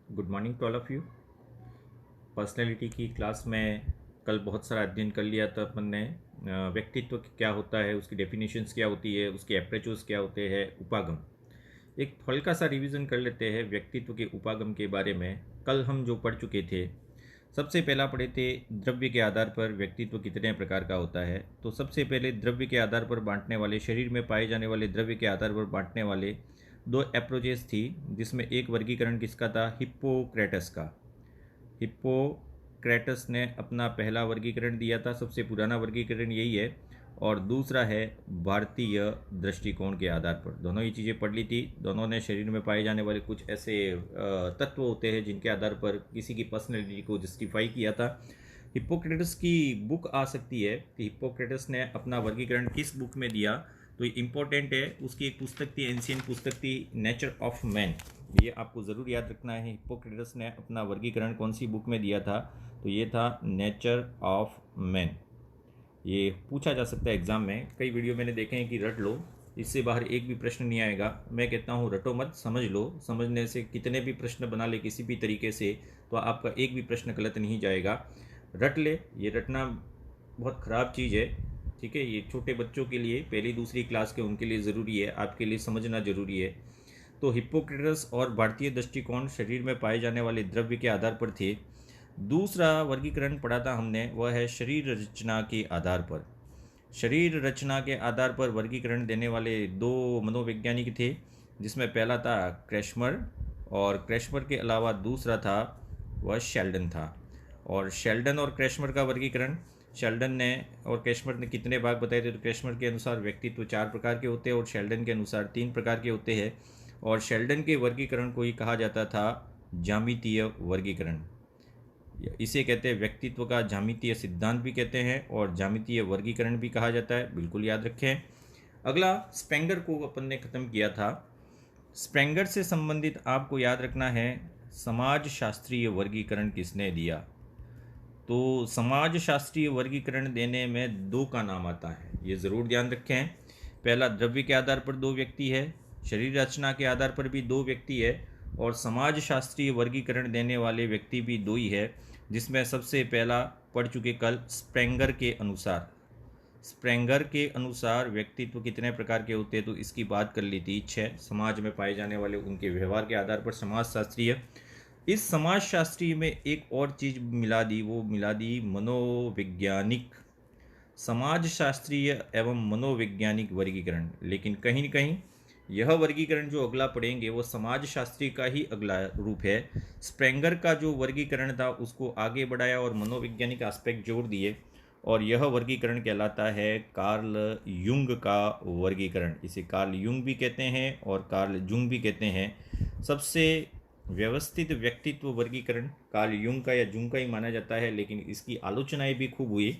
Good morning to all of you. Personality की class में कल बहुत सारा अध्ययन कर लिया था अपन ने। व्यक्तित्व क्या होता है, उसकी डेफिनेशंस क्या होती है, उसके अप्रोचेस क्या होते हैं, उपागम। एक हल्का सा रिवीजन कर लेते हैं व्यक्तित्व के उपागम के बारे में। कल हम जो पढ़ चुके थे, सबसे पहला पढ़े थे द्रव्य के आधार पर व्यक्तित्व कितने प्रकार का होता है। तो सबसे पहले द्रव्य के आधार पर बांटने वाले, शरीर में पाए जाने वाले द्रव्य के आधार पर बांटने वाले दो अप्रोचेस थी, जिसमें एक वर्गीकरण किसका था? हिप्पोक्रेटस का। हिप्पोक्रेटस ने अपना पहला वर्गीकरण दिया था, सबसे पुराना वर्गीकरण यही है। और दूसरा है भारतीय दृष्टिकोण के आधार पर। दोनों ही चीज़ें पढ़ ली थी। दोनों ने शरीर में पाए जाने वाले कुछ ऐसे तत्व होते हैं जिनके आधार पर किसी की पर्सनैलिटी को जस्टिफाई किया था। हिप्पोक्रेटस की बुक आ सकती है कि हिप्पोक्रेटस ने अपना वर्गीकरण किस बुक में दिया, तो ये इंपॉर्टेंट है। उसकी एक पुस्तक थी, एंशियंट पुस्तक थी, नेचर ऑफ मैन। ये आपको ज़रूर याद रखना है। हिप्पोक्रेटस ने अपना वर्गीकरण कौन सी बुक में दिया था? तो ये था नेचर ऑफ मैन। ये पूछा जा सकता है एग्ज़ाम में। कई वीडियो मैंने देखे हैं कि रट लो, इससे बाहर एक भी प्रश्न नहीं आएगा। मैं कहता हूँ रटो मत, समझ लो। समझने से कितने भी प्रश्न बना ले किसी भी तरीके से, तो आपका एक भी प्रश्न गलत नहीं जाएगा। रट ले। ये रटना बहुत ख़राब चीज़ है, ठीक है। ये छोटे बच्चों के लिए, पहली दूसरी क्लास के, उनके लिए ज़रूरी है, आपके लिए समझना ज़रूरी है। तो हिप्पोक्रेटस और भारतीय दृष्टिकोण शरीर में पाए जाने वाले द्रव्य के आधार पर थे। दूसरा वर्गीकरण पढ़ा था हमने, वह है शरीर रचना के आधार पर। शरीर रचना के आधार पर वर्गीकरण देने वाले दो मनोवैज्ञानिक थे, जिसमें पहला था क्रैशमर, और क्रैशमर के अलावा दूसरा था वह शेल्डन था। और शेल्डन और क्रैशमर का वर्गीकरण, शेल्डन ने और क्रैशमर ने कितने भाग बताए थे? तो क्रैशमर के अनुसार व्यक्तित्व 4 प्रकार के होते हैं और शेल्डन के अनुसार 3 प्रकार के होते हैं। और शेल्डन के वर्गीकरण को ही कहा जाता था ज्यामितीय वर्गीकरण। इसे कहते हैं व्यक्तित्व का ज्यामितीय सिद्धांत भी कहते हैं और ज्यामितीय वर्गीकरण भी कहा जाता है, बिल्कुल याद रखें। अगला स्पेंगर को अपन ने खत्म किया था। स्पेंगर से संबंधित आपको याद रखना है, समाज शास्त्रीय वर्गीकरण किसने दिया? तो समाज शास्त्रीय वर्गीकरण देने में दो का नाम आता है, ये ज़रूर ध्यान रखें। पहला द्रव्य के आधार पर दो व्यक्ति है, शरीर रचना के आधार पर भी दो व्यक्ति है, और समाज शास्त्रीय वर्गीकरण देने वाले व्यक्ति भी दो ही है। जिसमें सबसे पहला पढ़ चुके कल, स्प्रेंगर के अनुसार। स्प्रेंगर के अनुसार व्यक्तित्व कितने प्रकार के होते हैं, तो इसकी बात कर ली थी 6। समाज में पाए जाने वाले उनके व्यवहार के आधार पर समाज शास्त्रीय। इस समाज शास्त्री में एक और चीज़ मिला दी, वो मिला दी मनोवैज्ञानिक। समाज शास्त्रीय एवं मनोवैज्ञानिक वर्गीकरण। लेकिन कहीं न कहीं यह वर्गीकरण जो अगला पढ़ेंगे वो समाज शास्त्री का ही अगला रूप है। स्प्रेंगर का जो वर्गीकरण था उसको आगे बढ़ाया और मनोवैज्ञानिक एस्पेक्ट जोड़ दिए, और यह वर्गीकरण कहलाता है कार्ल युंग का वर्गीकरण। इसे कार्ल युंग भी कहते हैं और कार्ल जुंग भी कहते हैं। सबसे व्यवस्थित व्यक्तित्व वर्गीकरण कार्ल युंग का या जुंग का ही माना जाता है, लेकिन इसकी आलोचनाएं भी खूब हुई।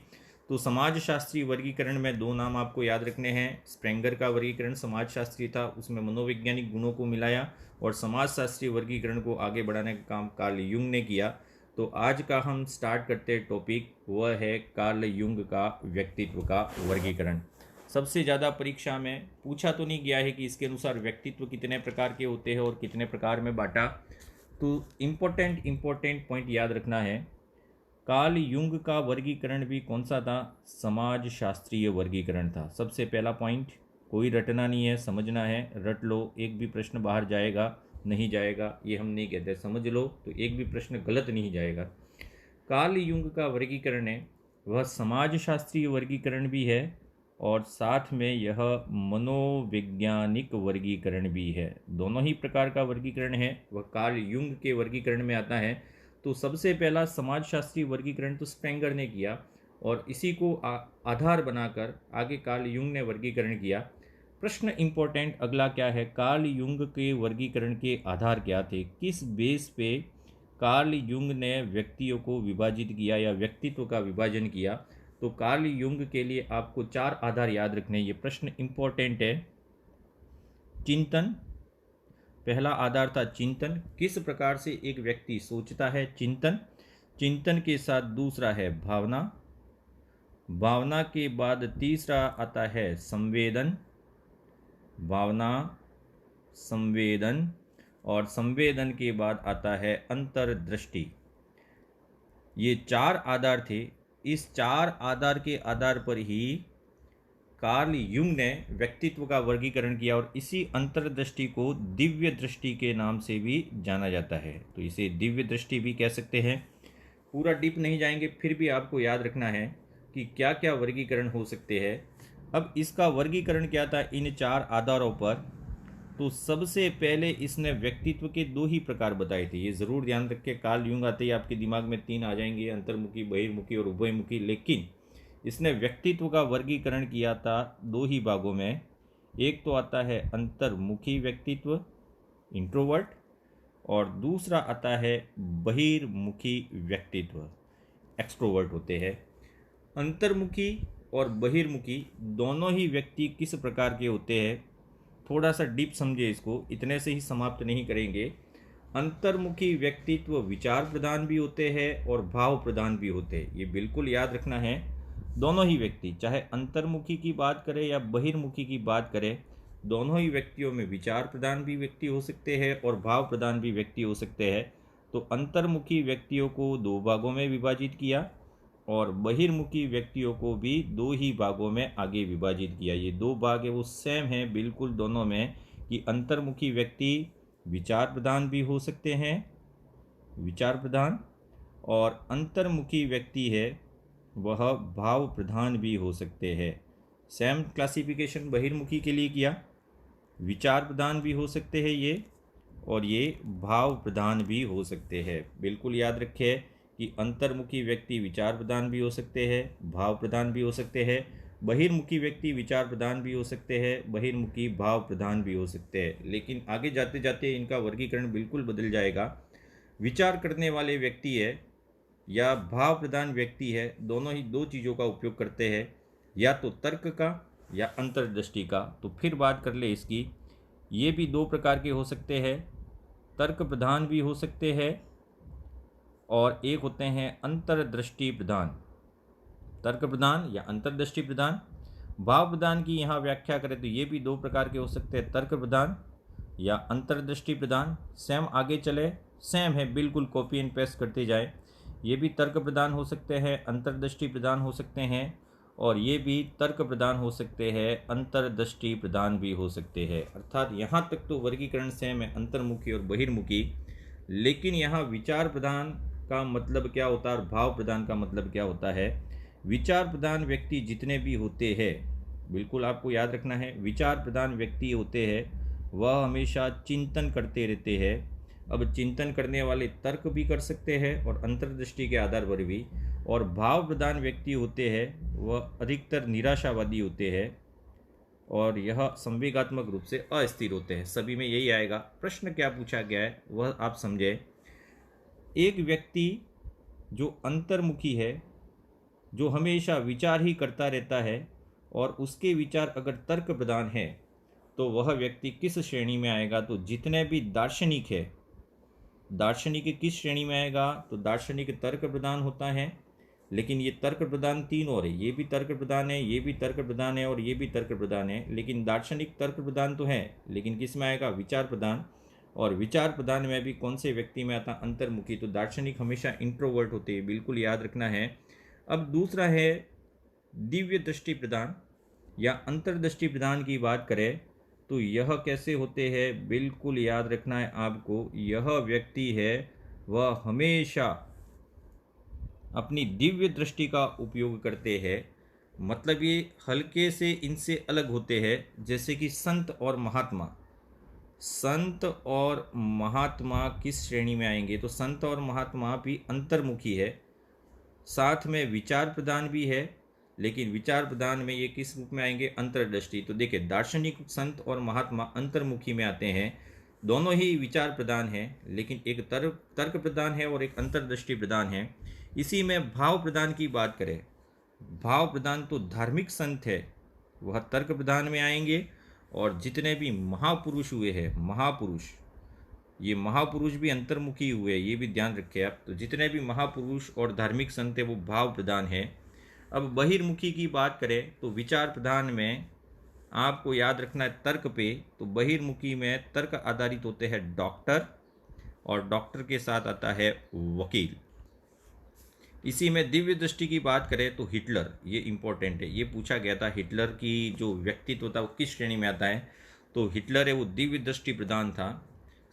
तो समाज शास्त्रीय वर्गीकरण में दो नाम आपको याद रखने हैं। स्प्रेंगर का वर्गीकरण समाज शास्त्री था, उसमें मनोवैज्ञानिक गुणों को मिलाया, और समाज शास्त्रीय वर्गीकरण को आगे बढ़ाने का काम कार्ल युंग ने किया। तो आज का हम स्टार्ट करते टॉपिक, वह है कार्ल युंग का व्यक्तित्व का वर्गीकरण। सबसे ज़्यादा परीक्षा में पूछा तो नहीं गया है कि इसके अनुसार व्यक्तित्व कितने प्रकार के होते हैं और कितने प्रकार में बांटा। तो इम्पोर्टेंट पॉइंट याद रखना है। कार्ल युंग का वर्गीकरण भी कौन सा था? समाज शास्त्रीय वर्गीकरण था। सबसे पहला पॉइंट, कोई रटना नहीं है, समझना है। रट लो, एक भी प्रश्न बाहर जाएगा नहीं जाएगा ये हम नहीं कहते, समझ लो तो एक भी प्रश्न गलत नहीं जाएगा। कार्ल युंग का वर्गीकरण है वह समाज शास्त्रीय वर्गीकरण भी है, और साथ में यह मनोवैज्ञानिक वर्गीकरण भी है। दोनों ही प्रकार का वर्गीकरण है, वह कार्ल युंग के वर्गीकरण में आता है। तो सबसे पहला समाजशास्त्री वर्गीकरण तो स्पेंगर ने किया, और इसी को आधार बनाकर आगे कार्ल युंग ने वर्गीकरण किया। प्रश्न इंपॉर्टेंट अगला क्या है, कार्ल युंग के वर्गीकरण के आधार क्या थे? किस बेस पे कार्ल युंग ने व्यक्तियों को विभाजित किया या व्यक्तित्व का विभाजन किया? तो कार्ल युंग के लिए आपको 4 आधार याद रखने, ये प्रश्न इंपॉर्टेंट है। चिंतन, पहला आधार था चिंतन, किस प्रकार से एक व्यक्ति सोचता है, चिंतन। चिंतन के साथ दूसरा है भावना। भावना के बाद तीसरा आता है संवेदन। भावना, संवेदन, और संवेदन के बाद आता है अंतर्दृष्टि। ये 4 आधार थे। इस 4 आधार के आधार पर ही कार्ल युंग ने व्यक्तित्व का वर्गीकरण किया और इसी अंतर्दृष्टि को दिव्य दृष्टि के नाम से भी जाना जाता है। तो इसे दिव्य दृष्टि भी कह सकते हैं। पूरा डीप नहीं जाएंगे, फिर भी आपको याद रखना है कि क्या क्या वर्गीकरण हो सकते हैं। अब इसका वर्गीकरण क्या था इन 4 आधारों पर? तो सबसे पहले इसने व्यक्तित्व के 2 ही प्रकार बताए थे। ये ज़रूर ध्यान रखें, कार्ल युंग आते ही आपके दिमाग में 3 आ जाएंगे, अंतर्मुखी, बहिर्मुखी और उभयमुखी। लेकिन इसने व्यक्तित्व का वर्गीकरण किया था 2 ही भागों में। एक तो आता है अंतर्मुखी व्यक्तित्व, इंट्रोवर्ट, और दूसरा आता है बहिर्मुखी व्यक्तित्व, एक्सट्रोवर्ट होते हैं। अंतर्मुखी और बहिर्मुखी दोनों ही व्यक्ति किस प्रकार के होते हैं, थोड़ा सा डीप समझे इसको, इतने से ही समाप्त नहीं करेंगे। अंतर्मुखी व्यक्तित्व विचार प्रधान भी होते हैं और भाव प्रधान भी होते हैं। ये बिल्कुल याद रखना है। दोनों ही व्यक्ति, चाहे अंतर्मुखी की बात करें या बहिर्मुखी की बात करें, दोनों ही व्यक्तियों में विचार प्रधान भी व्यक्ति हो सकते हैं और भाव प्रधान भी व्यक्ति हो सकते हैं। तो अंतर्मुखी व्यक्तियों को 2 भागों में विभाजित किया और बहिर्मुखी व्यक्तियों को भी 2 ही भागों में आगे विभाजित किया। ये 2 भाग है वो सेम है बिल्कुल दोनों में, कि अंतर्मुखी व्यक्ति विचार प्रधान भी हो सकते हैं, विचार प्रधान, और अंतर्मुखी व्यक्ति है वह भाव प्रधान भी हो सकते हैं। सेम क्लासिफिकेशन बहिर्मुखी के लिए किया, विचार प्रधान भी हो सकते हैं ये, और ये भाव प्रधान भी हो सकते हैं। बिल्कुल याद रखें कि अंतर्मुखी व्यक्ति विचार प्रधान भी हो सकते हैं, भाव प्रधान भी हो सकते हैं। बहिर्मुखी व्यक्ति विचार प्रधान भी हो सकते हैं, बहिर्मुखी भाव प्रधान भी हो सकते हैं। लेकिन आगे जाते जाते इनका वर्गीकरण बिल्कुल बदल जाएगा। विचार करने वाले व्यक्ति है या भाव प्रधान व्यक्ति है, दोनों ही 2 चीज़ों का उपयोग करते हैं, या तो तर्क का या अंतर्दृष्टि का। तो फिर बात कर ले इसकी। ये भी 2 प्रकार के हो सकते हैं, तर्क प्रधान भी हो सकते हैं और एक होते हैं अंतर्दृष्टि प्रधान। तर्क प्रधान या अंतर्दृष्टि प्रधान। भाव प्रधान की यहाँ व्याख्या करें तो ये भी 2 प्रकार के हो सकते हैं, तर्क प्रधान या अंतर्दृष्टि प्रधान। सेम आगे चले, सेम है बिल्कुल, कॉपी एंड पेस्ट करते जाए। ये भी तर्क प्रधान हो सकते हैं, अंतर्दृष्टि प्रधान हो सकते हैं, और ये भी तर्क प्रधान हो सकते हैं, अंतर्दृष्टि प्रधान भी हो सकते हैं। अर्थात यहाँ तक तो वर्गीकरण सेम है, अंतर्मुखी और बहिर्मुखी। लेकिन यहाँ विचार प्रधान का मतलब क्या होता है और भाव प्रधान का मतलब क्या होता है। विचार प्रधान व्यक्ति जितने भी होते हैं, बिल्कुल आपको याद रखना है, विचार प्रधान व्यक्ति होते हैं वह हमेशा चिंतन करते रहते हैं। अब चिंतन करने वाले तर्क भी कर सकते हैं और अंतर्दृष्टि के आधार पर भी। और भाव प्रधान व्यक्ति होते हैं वह अधिकतर निराशावादी होते हैं और यह संवेगात्मक रूप से अस्थिर होते हैं। सभी में यही आएगा। प्रश्न क्या पूछा गया है वह आप समझे। एक व्यक्ति जो अंतर्मुखी है, जो हमेशा विचार ही करता रहता है और उसके विचार अगर तर्क प्रधान है, तो वह व्यक्ति किस श्रेणी में आएगा? तो जितने भी दार्शनिक है, दार्शनिक किस श्रेणी में आएगा? तो दार्शनिक तर्क प्रधान होता है। लेकिन ये तर्क प्रधान 3 और है, ये भी तर्क प्रधान है, ये भी तर्क प्रधान है और ये भी तर्क प्रधान है। लेकिन दार्शनिक तर्क प्रधान तो है, लेकिन किस में आएगा? विचार प्रधान। और विचार प्रधान में भी कौन से व्यक्ति में आता? अंतर्मुखी। तो दार्शनिक हमेशा इंट्रोवर्ट होते हैं, बिल्कुल याद रखना है। अब दूसरा है दिव्य दृष्टि प्रदान या अंतर्दृष्टि प्रदान की बात करें तो यह कैसे होते हैं? बिल्कुल याद रखना है आपको। यह व्यक्ति है वह हमेशा अपनी दिव्य दृष्टि का उपयोग करते हैं। मतलब ये हल्के से इनसे अलग होते हैं। जैसे कि संत और महात्मा, संत और महात्मा किस श्रेणी में आएंगे? तो संत और महात्मा भी अंतर्मुखी है, साथ में विचार प्रदान भी है। लेकिन विचार प्रदान में ये किस रूप में आएंगे? अंतर्दृष्टि। तो देखिए, दार्शनिक, संत और महात्मा अंतर्मुखी में आते हैं। दोनों ही विचार प्रदान है, लेकिन एक तर्क प्रदान है और एक अंतर्दृष्टि प्रदान है। इसी में भाव प्रदान की बात करें, भाव प्रदान तो धार्मिक संत है वह तर्क प्रदान में आएंगे। और जितने भी महापुरुष हुए हैं, महापुरुष, ये महापुरुष भी अंतर्मुखी हुए, ये भी ध्यान रखें आप। तो जितने भी महापुरुष और धार्मिक संत है वो भाव प्रदान है। अब बहिर्मुखी की बात करें तो विचार प्रधान में आपको याद रखना है तर्क पे, तो बहिर्मुखी में तर्क आधारित होते हैं डॉक्टर, और डॉक्टर के साथ आता है वकील। इसी में दिव्य दृष्टि की बात करें तो हिटलर, ये इंपॉर्टेंट है, ये पूछा गया था हिटलर की जो व्यक्तित्व था वो किस श्रेणी में आता है। तो हिटलर है वो दिव्य दृष्टि प्रधान था,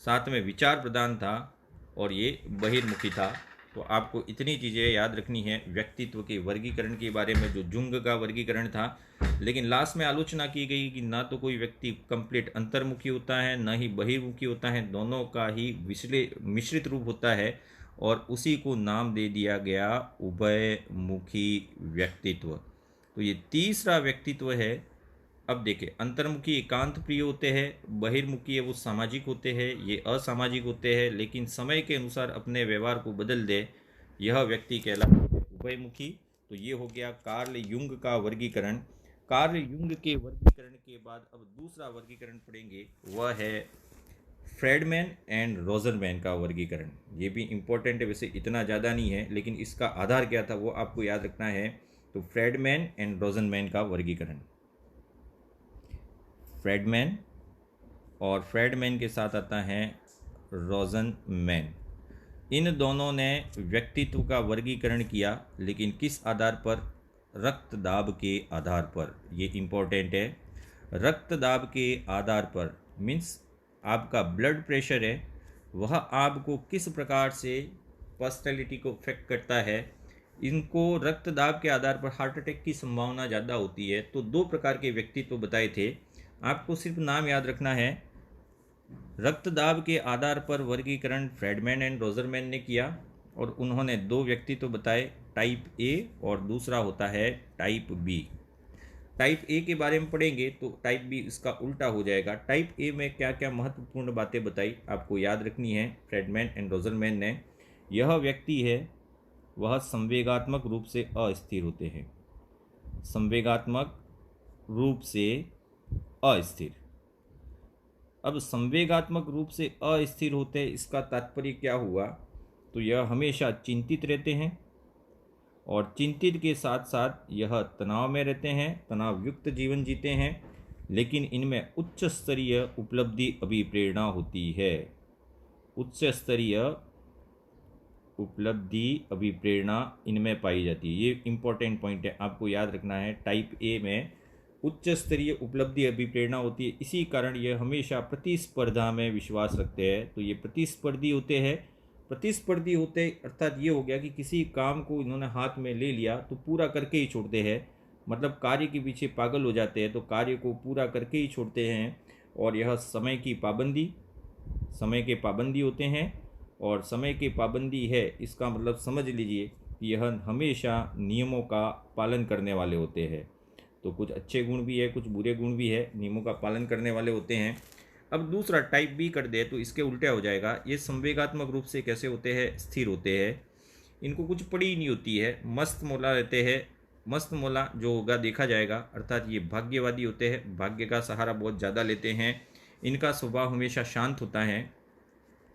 साथ में विचार प्रधान था, और ये बहिर्मुखी था। तो आपको इतनी चीज़ें याद रखनी है व्यक्तित्व के वर्गीकरण के बारे में, जो जुंग का वर्गीकरण था। लेकिन लास्ट में आलोचना की गई कि ना तो कोई व्यक्ति कंप्लीट अंतर्मुखी होता है, ना ही बहिर्मुखी होता है, दोनों का ही मिश्रित रूप होता है, और उसी को नाम दे दिया गया उभयमुखी व्यक्तित्व। तो ये तीसरा व्यक्तित्व है। अब देखें, अंतर्मुखी एकांत प्रिय होते हैं, बहिर्मुखी है वो सामाजिक होते हैं, ये असामाजिक होते हैं, लेकिन समय के अनुसार अपने व्यवहार को बदल दे, यह व्यक्ति कहलाता है उभयमुखी। तो ये हो गया कार्ल युंग का वर्गीकरण। कार्ल युंग के वर्गीकरण के बाद अब दूसरा वर्गीकरण पढ़ेंगे, वह है फ्रेडमैन एंड रोजरमैन का वर्गीकरण। ये भी इम्पोर्टेंट है, वैसे इतना ज़्यादा नहीं है, लेकिन इसका आधार क्या था वो आपको याद रखना है। तो फ्रेडमैन एंड रोजरमैन का वर्गीकरण, फ्रेडमैन और फ्रेडमैन के साथ आता है रोजनमैन। इन दोनों ने व्यक्तित्व का वर्गीकरण किया, लेकिन किस आधार पर? रक्तदाब के आधार पर। ये इम्पोर्टेंट है, रक्तदाब के आधार पर, मीन्स आपका ब्लड प्रेशर है वह आपको किस प्रकार से पर्सनैलिटी को इफेक्ट करता है। इनको रक्तदाब के आधार पर हार्ट अटैक की संभावना ज़्यादा होती है। तो दो प्रकार के व्यक्तित्व बताए थे, आपको सिर्फ नाम याद रखना है। रक्तदाब के आधार पर वर्गीकरण फ्रेडमैन एंड रोजरमैन ने किया, और उन्होंने दो व्यक्तित्व बताए, टाइप ए और दूसरा होता है टाइप बी। टाइप ए के बारे में पढ़ेंगे तो टाइप बी इसका उल्टा हो जाएगा। टाइप ए में क्या क्या महत्वपूर्ण बातें बताई आपको याद रखनी है फ्रेडमैन एंड रोजरमैन ने। यह व्यक्ति है वह संवेगात्मक रूप से अस्थिर होते हैं, संवेगात्मक रूप से अस्थिर। अब संवेगात्मक रूप से अस्थिर होते हैं, इसका तात्पर्य क्या हुआ? तो यह हमेशा चिंतित रहते हैं, और चिंतित के साथ साथ यह तनाव में रहते हैं, तनावयुक्त जीवन जीते हैं, लेकिन इनमें उच्च स्तरीय उपलब्धि अभिप्रेरणा होती है। उच्च स्तरीय उपलब्धि अभिप्रेरणा इनमें पाई जाती है। ये इंपॉर्टेंट पॉइंट है, आपको याद रखना है। टाइप ए में उच्च स्तरीय उपलब्धि अभिप्रेरणा होती है, इसी कारण ये हमेशा प्रतिस्पर्धा में विश्वास रखते हैं। तो ये प्रतिस्पर्धी होते हैं। प्रतिस्पर्धी होते अर्थात ये हो गया कि किसी काम को इन्होंने हाथ में ले लिया तो पूरा करके ही छोड़ते हैं, मतलब कार्य के पीछे पागल हो जाते हैं, तो कार्य को पूरा करके ही छोड़ते हैं। और यह समय की पाबंदी, समय के पाबंदी होते हैं, और समय की पाबंदी है इसका मतलब समझ लीजिए कि यह हमेशा नियमों का पालन करने वाले होते हैं। तो कुछ अच्छे गुण भी है, कुछ बुरे गुण भी है, नियमों का पालन करने वाले होते हैं। अब दूसरा टाइप बी कर दे तो इसके उल्टा हो जाएगा। ये संवेगात्मक रूप से कैसे होते हैं? स्थिर होते हैं, इनको कुछ पड़ी नहीं होती है, मस्त मौला रहते हैं। मस्त मौला जो होगा देखा जाएगा, अर्थात ये भाग्यवादी होते हैं, भाग्य का सहारा बहुत ज़्यादा लेते हैं। इनका स्वभाव हमेशा शांत होता है,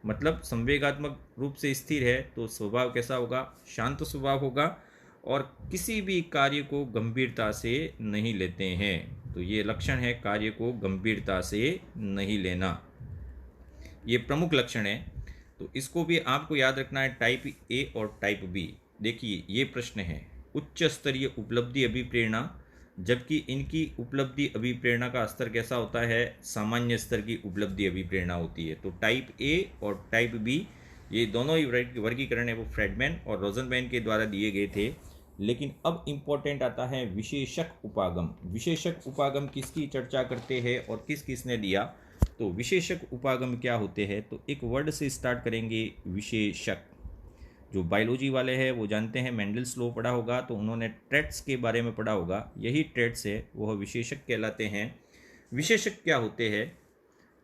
मतलब संवेगात्मक रूप से स्थिर है तो स्वभाव कैसा होगा? शांत स्वभाव होगा, और किसी भी कार्य को गंभीरता से नहीं लेते हैं। तो ये लक्षण है, कार्य को गंभीरता से नहीं लेना, ये प्रमुख लक्षण है। तो इसको भी आपको याद रखना है, टाइप ए और टाइप बी। देखिए ये प्रश्न है, उच्च स्तरीय उपलब्धि अभिप्रेरणा, जबकि इनकी उपलब्धि अभिप्रेरणा का स्तर कैसा होता है? सामान्य स्तर की उपलब्धि अभिप्रेरणा होती है। तो टाइप ए और टाइप बी ये दोनों ही वर्गीकरण है वो फ्रेडमैन और रोजनमैन के द्वारा दिए गए थे। लेकिन अब इम्पोर्टेंट आता है विशेषक उपागम। विशेषक उपागम किसकी चर्चा करते हैं और किस किसने दिया? तो विशेषक उपागम क्या होते हैं? तो एक वर्ड से स्टार्ट करेंगे, विशेषक। जो बायोलॉजी वाले हैं वो जानते हैं, मेंडल्स लॉ पढ़ा होगा तो उन्होंने ट्रेट्स के बारे में पढ़ा होगा, यही ट्रेट्स है वह विशेषक कहलाते हैं। विशेषक क्या होते हैं?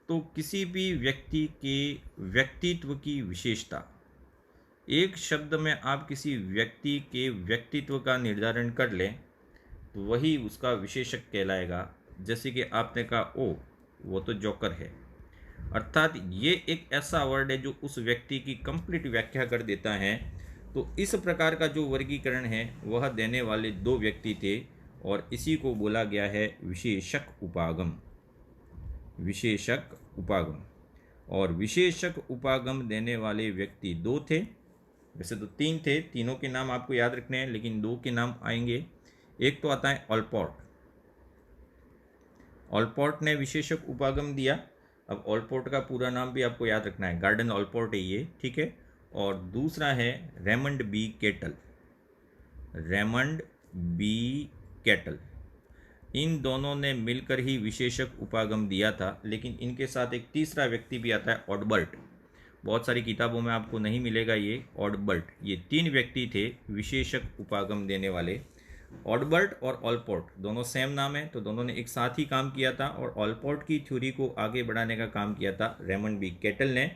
तो किसी भी व्यक्ति के व्यक्तित्व की विशेषता, एक शब्द में आप किसी व्यक्ति के व्यक्तित्व का निर्धारण कर लें तो वही उसका विशेषक कहलाएगा। जैसे कि आपने कहा ओ वो तो जोकर है, अर्थात ये एक ऐसा वर्ड है जो उस व्यक्ति की कंप्लीट व्याख्या कर देता है। तो इस प्रकार का जो वर्गीकरण है वह देने वाले दो व्यक्ति थे, और इसी को बोला गया है विशेषक उपागम। विशेषक उपागम। और विशेषक उपागम देने वाले व्यक्ति दो थे, वैसे तो तीन थे, तीनों के नाम आपको याद रखने हैं, लेकिन दो के नाम आएंगे। एक तो आता है ऑलपोर्ट। ऑलपोर्ट ने विशेषक उपागम दिया। अब ऑलपोर्ट का पूरा नाम भी आपको याद रखना है, गार्डन ऑलपोर्ट है ये, ठीक है। और दूसरा है Raymond B Cattell. Raymond B Cattell, इन दोनों ने मिलकर ही विशेषक उपागम दिया था। लेकिन इनके साथ एक तीसरा व्यक्ति भी आता है, ऑडबर्ट। बहुत सारी किताबों में आपको नहीं मिलेगा ये ऑडबर्ट। ये तीन व्यक्ति थे विशेषक उपागम देने वाले। ऑडबर्ट और ऑलपोर्ट दोनों सेम नाम है, तो दोनों ने एक साथ ही काम किया था और ऑलपोर्ट की थ्योरी को आगे बढ़ाने का काम किया था रेमंड बी केटल ने।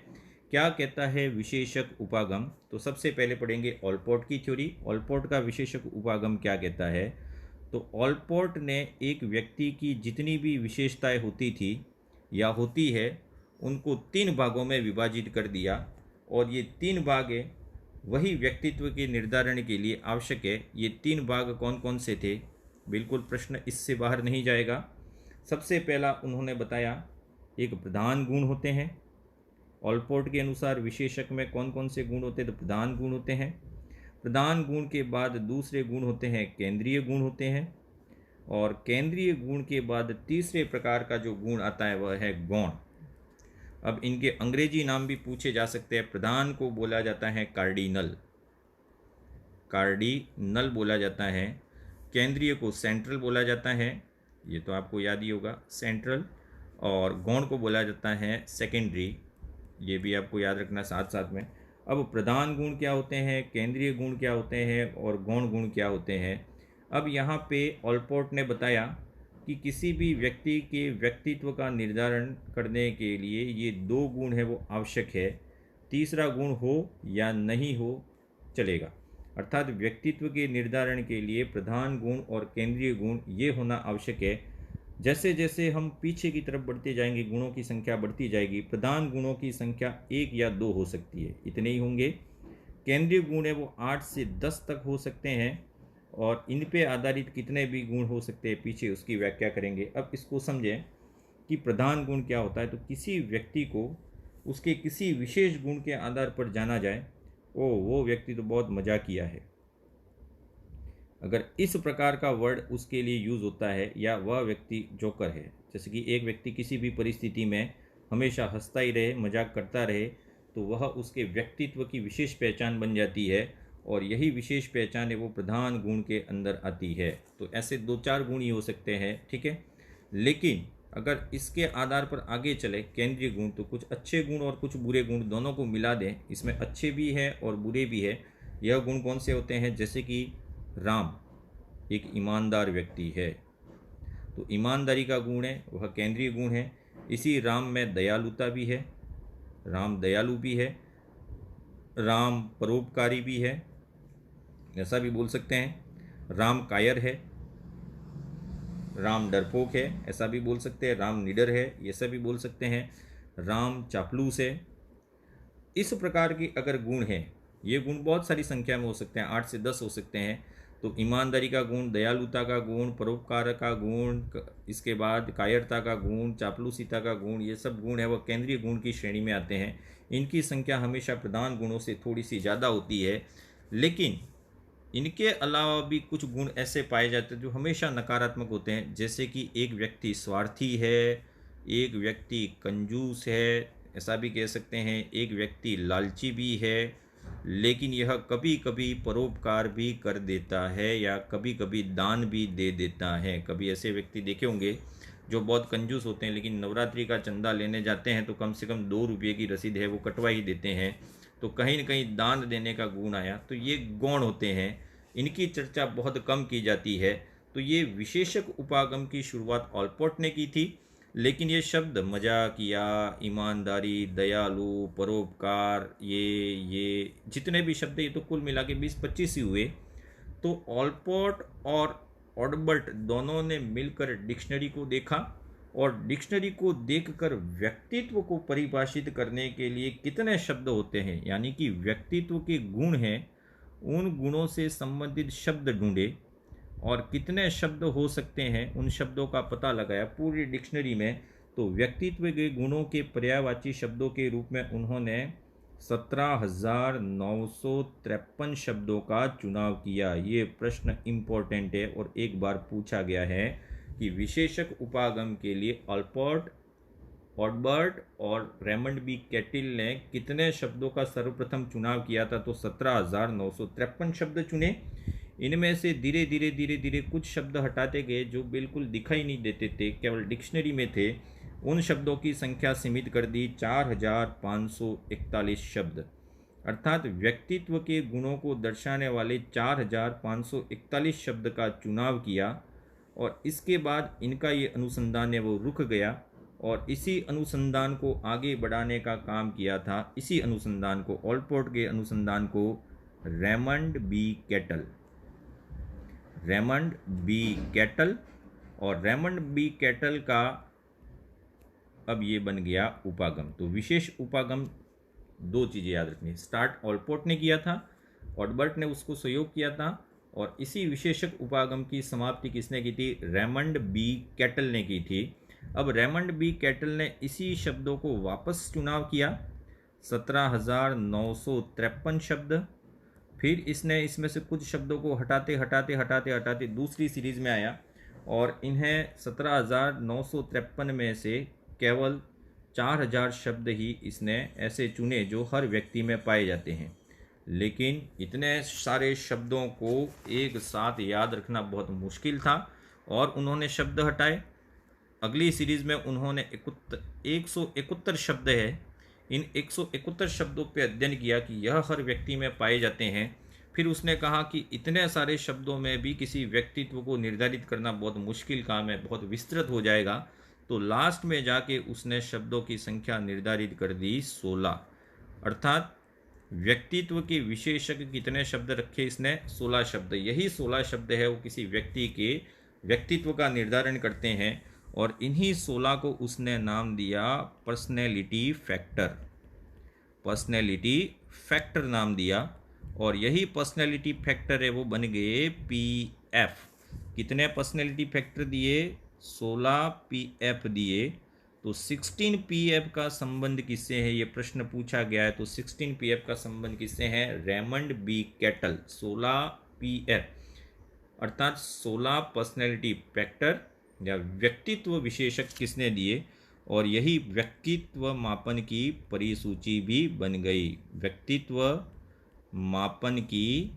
क्या कहता है विशेषक उपागम? तो सबसे पहले पढ़ेंगे ऑलपोर्ट की थ्योरी। ऑलपोर्ट का विशेषक उपागम क्या कहता है? तो ऑलपोर्ट ने एक व्यक्ति की जितनी भी विशेषताएं होती थी या होती है उनको तीन भागों में विभाजित कर दिया, और ये तीन भाग है वही व्यक्तित्व के निर्धारण के लिए आवश्यक है। ये तीन भाग कौन कौन से थे? बिल्कुल प्रश्न इससे बाहर नहीं जाएगा। सबसे पहला उन्होंने बताया एक प्रधान गुण होते हैं। ऑलपोर्ट के अनुसार विशेषक में कौन कौन से गुण होते हैं? तो प्रधान गुण होते हैं। प्रधान गुण के बाद दूसरे गुण होते हैं केंद्रीय गुण होते हैं, और केंद्रीय गुण के बाद तीसरे प्रकार का जो गुण आता है वह है गौण। अब इनके अंग्रेजी नाम भी पूछे जा सकते हैं। प्रधान को बोला जाता है कार्डिनल, कार्डिनल बोला जाता है। केंद्रीय को सेंट्रल बोला जाता है, ये तो आपको याद ही होगा, सेंट्रल। और गौण को बोला जाता है सेकेंडरी, ये भी आपको याद रखना साथ साथ में। अब प्रधान गुण क्या होते हैं, केंद्रीय गुण क्या होते हैं और गौण गुण क्या होते हैं? अब यहाँ पे ऑलपोर्ट ने बताया कि किसी भी व्यक्ति के व्यक्तित्व का निर्धारण करने के लिए ये दो गुण है वो आवश्यक है। तीसरा गुण हो या नहीं हो चलेगा। अर्थात व्यक्तित्व के निर्धारण के लिए प्रधान गुण और केंद्रीय गुण ये होना आवश्यक है। जैसे जैसे हम पीछे की तरफ बढ़ते जाएंगे गुणों की संख्या बढ़ती जाएगी। प्रधान गुणों की संख्या 1 या 2 हो सकती है, इतने ही होंगे। केंद्रीय गुण है वो 8 से 10 तक हो सकते हैं, और इन पे आधारित कितने भी गुण हो सकते हैं पीछे उसकी व्याख्या करेंगे। अब इसको समझें कि प्रधान गुण क्या होता है। तो किसी व्यक्ति को उसके किसी विशेष गुण के आधार पर जाना जाए, वो व्यक्ति तो बहुत मजा किया है, अगर इस प्रकार का वर्ड उसके लिए यूज़ होता है, या वह व्यक्ति जोकर है। जैसे कि एक व्यक्ति किसी भी परिस्थिति में हमेशा हंसता ही रहे, मजाक करता रहे, तो वह उसके व्यक्तित्व की विशेष पहचान बन जाती है, और यही विशेष पहचान है वो प्रधान गुण के अंदर आती है। तो ऐसे 2-4 गुण ही हो सकते हैं, ठीक है। लेकिन अगर इसके आधार पर आगे चले केंद्रीय गुण, तो कुछ अच्छे गुण और कुछ बुरे गुण दोनों को मिला दें, इसमें अच्छे भी हैं और बुरे भी है। यह गुण कौन से होते हैं? जैसे कि राम एक ईमानदार व्यक्ति है, तो ईमानदारी का गुण है, वह केंद्रीय गुण है। इसी राम में दयालुता भी है, राम दयालु भी है। राम परोपकारी भी है, ऐसा भी बोल सकते हैं। राम कायर है, राम डरपोक है, ऐसा भी बोल सकते हैं। राम निडर है, ऐसा भी बोल सकते हैं। राम चापलूस है। इस प्रकार के अगर गुण हैं, ये गुण बहुत सारी संख्या में हो सकते हैं, 8 से 10 हो सकते हैं। तो ईमानदारी का गुण, दयालुता का गुण, परोपकार का गुण, इसके बाद कायरता का गुण, चापलूसिता का गुण, ये सब गुण है वो केंद्रीय गुण की श्रेणी में आते हैं। इनकी संख्या हमेशा प्रधान गुणों से थोड़ी सी ज़्यादा होती है। लेकिन इनके अलावा भी कुछ गुण ऐसे पाए जाते हैं जो हमेशा नकारात्मक होते हैं। जैसे कि एक व्यक्ति स्वार्थी है, एक व्यक्ति कंजूस है, ऐसा भी कह सकते हैं। एक व्यक्ति लालची भी है, लेकिन यह कभी कभी परोपकार भी कर देता है या कभी कभी दान भी दे देता है। कभी ऐसे व्यक्ति देखे होंगे जो बहुत कंजूस होते हैं, लेकिन नवरात्रि का चंदा लेने जाते हैं तो कम से कम 2 रुपये की रसीद है वो कटवा ही देते हैं। तो कहीं न कहीं दान देने का गुण आया। तो ये गौण होते हैं, इनकी चर्चा बहुत कम की जाती है। तो ये विशेषक उपागम की शुरुआत ऑलपोर्ट ने की थी, लेकिन ये शब्द मजाकिया, ईमानदारी, दयालु, परोपकार, ये जितने भी शब्द, ये तो कुल मिला के 20-25 ही हुए। तो ऑलपोर्ट और ऑडबर्ट दोनों ने मिलकर डिक्शनरी को देखा, और डिक्शनरी को देखकर व्यक्तित्व को परिभाषित करने के लिए कितने शब्द होते हैं, यानी कि व्यक्तित्व के गुण हैं, उन गुणों से संबंधित शब्द ढूंढे और कितने शब्द हो सकते हैं उन शब्दों का पता लगाया पूरी डिक्शनरी में। तो व्यक्तित्व के गुणों के पर्यायवाची शब्दों के रूप में उन्होंने 17,953 शब्दों का चुनाव किया। ये प्रश्न इम्पोर्टेंट है और एक बार पूछा गया है कि विशेषक उपागम के लिए ऑडबर्ट और रेमंड बी कैटिल ने कितने शब्दों का सर्वप्रथम चुनाव किया था। तो 17,953 शब्द चुने। इनमें से धीरे धीरे धीरे धीरे कुछ शब्द हटाते गए जो बिल्कुल दिखाई नहीं देते थे, केवल डिक्शनरी में थे। उन शब्दों की संख्या सीमित कर दी 4,541 शब्द, अर्थात व्यक्तित्व के गुणों को दर्शाने वाले 4,541 शब्द का चुनाव किया। और इसके बाद इनका ये अनुसंधान है वो रुक गया और इसी अनुसंधान को आगे बढ़ाने का काम किया था। इसी अनुसंधान को, ऑलपोर्ट के अनुसंधान को रेमंड बी कैटल और रेमंड बी कैटल का अब ये बन गया उपागम। तो विशेष उपागम, दो चीज़ें याद रखनी। स्टार्ट ऑलपोर्ट ने किया था, ऑडबर्ट ने उसको सहयोग किया था, और इसी विशेषक उपागम की समाप्ति किसने की थी? रेमंड बी कैटल ने की थी। अब रेमंड बी कैटल ने इसी शब्दों को वापस चुनाव किया, 17,953 शब्द। फिर इसने इसमें से कुछ शब्दों को हटाते दूसरी सीरीज में आया और इन्हें 17,953 में से केवल 4,000 शब्द ही इसने ऐसे चुने जो हर व्यक्ति में पाए जाते हैं। लेकिन इतने सारे शब्दों को एक साथ याद रखना बहुत मुश्किल था और उन्होंने शब्द हटाए। अगली सीरीज में उन्होंने 171 शब्द है, इन 171 शब्दों पर अध्ययन किया कि यह हर व्यक्ति में पाए जाते हैं। फिर उसने कहा कि इतने सारे शब्दों में भी किसी व्यक्तित्व को निर्धारित करना बहुत मुश्किल काम है, बहुत विस्तृत हो जाएगा। तो लास्ट में जाके उसने शब्दों की संख्या निर्धारित कर दी 16, अर्थात व्यक्तित्व के विशेषक कितने शब्द रखे इसने? 16 शब्द। यही 16 शब्द है वो किसी व्यक्ति के व्यक्तित्व का निर्धारण करते हैं और इन्हीं 16 को उसने नाम दिया पर्सनैलिटी फैक्टर नाम दिया। और यही पर्सनैलिटी फैक्टर है वो बन गए PF। कितने पर्सनैलिटी फैक्टर दिए? 16 PF दिए। तो 16 PF का संबंध किससे है, ये प्रश्न पूछा गया है। तो 16 PF का संबंध किससे है? Raymond B cattle. 16 PF अर्थात 16 पर्सनैलिटी फैक्टर या व्यक्तित्व विशेषक किसने दिए, और यही व्यक्तित्व मापन की परिसूची भी बन गई। व्यक्तित्व मापन की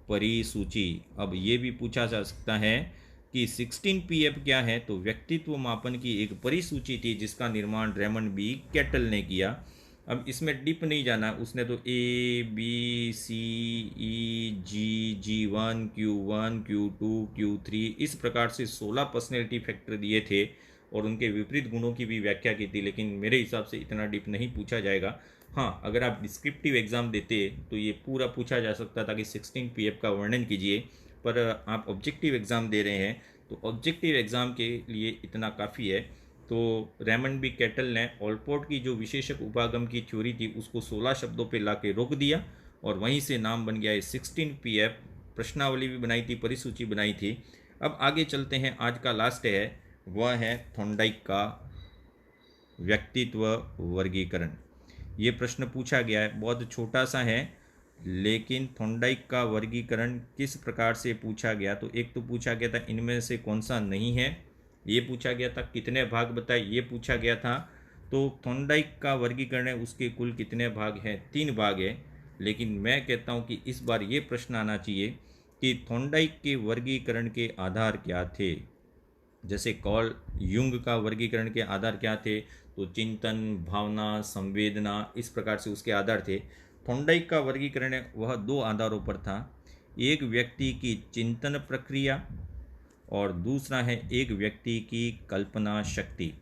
परिसूची। अब ये भी पूछा जा सकता है कि 16 PF क्या है? तो व्यक्तित्व मापन की एक परिसूची थी जिसका निर्माण रेमंड बी कैटल ने किया। अब इसमें डीप नहीं जाना, उसने तो ABCEGG1 Q1 Q2 Q3 इस प्रकार से 16 पर्सनैलिटी फैक्टर दिए थे और उनके विपरीत गुणों की भी व्याख्या की थी। लेकिन मेरे हिसाब से इतना डीप नहीं पूछा जाएगा। हाँ, अगर आप डिस्क्रिप्टिव एग्ज़ाम देते तो ये पूरा पूछा जा सकता था कि 16 PF का वर्णन कीजिए, पर आप ऑब्जेक्टिव एग्ज़ाम दे रहे हैं तो ऑब्जेक्टिव एग्ज़ाम के लिए इतना काफ़ी है। तो रेमंड बी कैटल ने ऑलपोर्ट की जो विशेषक उपागम की थ्योरी थी उसको 16 शब्दों पे ला के रोक दिया और वहीं से नाम बन गया है 16 PF। प्रश्नावली भी बनाई थी, परिसूची बनाई थी। अब आगे चलते हैं, आज का लास्ट है, वह है थॉर्नडाइक का व्यक्तित्व वर्गीकरण। ये प्रश्न पूछा गया है, बहुत छोटा सा है, लेकिन थॉर्नडाइक का वर्गीकरण किस प्रकार से पूछा गया? तो एक तो पूछा गया था इनमें से कौन सा नहीं है, ये पूछा गया था कितने भाग बताए, ये पूछा गया था। तो थॉर्नडाइक का वर्गीकरण है, उसके कुल कितने भाग हैं? 3 भाग है। लेकिन मैं कहता हूँ कि इस बार ये प्रश्न आना चाहिए कि थॉर्नडाइक के वर्गीकरण के आधार क्या थे। जैसे कार्ल युंग का वर्गीकरण के आधार क्या थे? तो चिंतन, भावना, संवेदना, इस प्रकार से उसके आधार थे। थॉर्नडाइक का वर्गीकरण है वह 2 आधारों पर था। एक व्यक्ति की चिंतन प्रक्रिया और दूसरा है एक व्यक्ति की कल्पना शक्ति।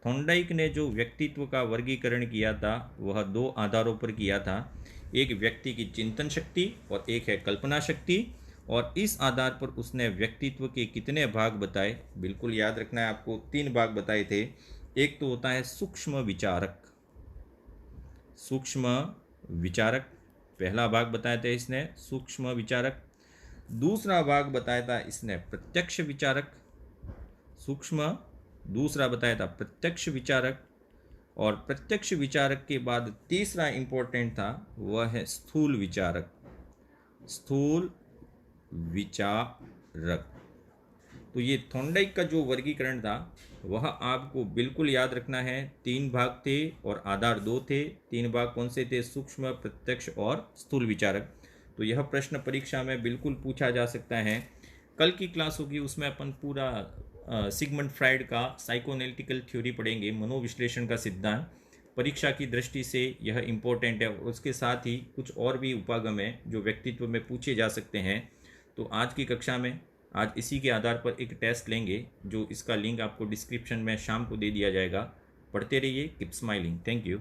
थॉर्नडाइक ने जो व्यक्तित्व का वर्गीकरण किया था वह 2 आधारों पर किया था, एक व्यक्ति की चिंतन शक्ति और एक है कल्पना शक्ति। और इस आधार पर उसने व्यक्तित्व के कितने भाग बताए? बिल्कुल याद रखना है आपको, 3 भाग बताए थे। एक तो होता है सूक्ष्म विचारक, पहला भाग बताया था इसने, सूक्ष्म विचारक। दूसरा भाग बताया था इसने प्रत्यक्ष विचारक, सूक्ष्म, दूसरा बताया था प्रत्यक्ष विचारक, और प्रत्यक्ष विचारक के बाद तीसरा इंपॉर्टेंट था वह है स्थूल विचारक, स्थूल विचारक। तो ये थॉर्नडाइक का जो वर्गीकरण था वह आपको बिल्कुल याद रखना है। 3 भाग थे और आधार 2 थे। 3 भाग कौन से थे? सूक्ष्म, प्रत्यक्ष और स्थूल विचारक। तो यह प्रश्न परीक्षा में बिल्कुल पूछा जा सकता है। कल की क्लास होगी उसमें अपन पूरा सिगमंड फ्राइड का साइकोएनालिटिकल थ्योरी पढ़ेंगे, मनोविश्लेषण का सिद्धांत। परीक्षा की दृष्टि से यह इम्पोर्टेंट है। उसके साथ ही कुछ और भी उपागम है जो व्यक्तित्व में पूछे जा सकते हैं। तो आज की कक्षा में आज इसी के आधार पर एक टेस्ट लेंगे, जो इसका लिंक आपको डिस्क्रिप्शन में शाम को दे दिया जाएगा। पढ़ते रहिए, कीप स्माइलिंग। Thank you.